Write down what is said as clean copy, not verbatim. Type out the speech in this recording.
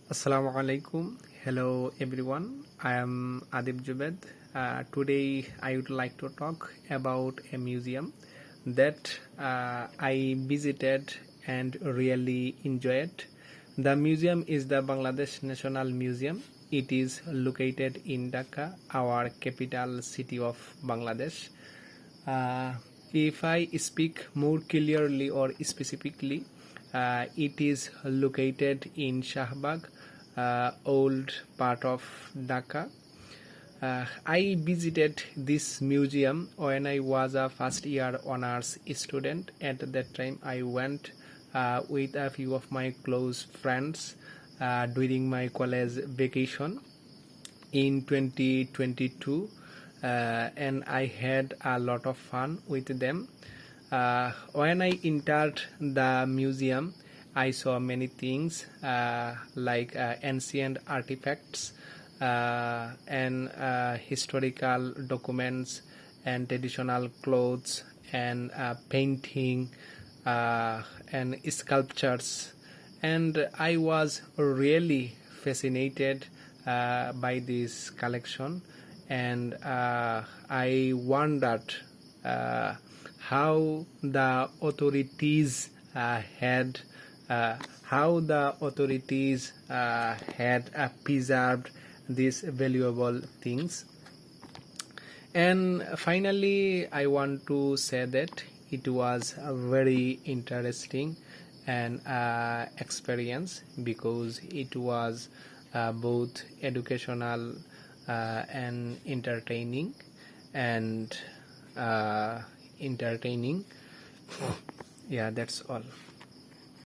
Assalamu alaikum. Hello everyone. I am Adib Jubed. Today I would like to talk about a museum that I visited and really enjoyed. The museum is the Bangladesh National Museum. It is located in Dhaka, our capital city of Bangladesh. If I speak more clearly or specifically, it is located in Shahbag, old part of Dhaka. I visited this museum when I was a first year honors student. At that time, I went with a few of my close friends during my college vacation in 2022, and I had a lot of fun with them. When I entered the museum, I saw many things like ancient artifacts and historical documents and traditional clothes and painting and sculptures, and I was really fascinated by this collection, and I wondered uh, how the authorities had how the authorities had preserved these valuable things. And finally, I want to say that it was a very interesting and experience, because it was both educational and uh, entertaining. Yeah, that's all.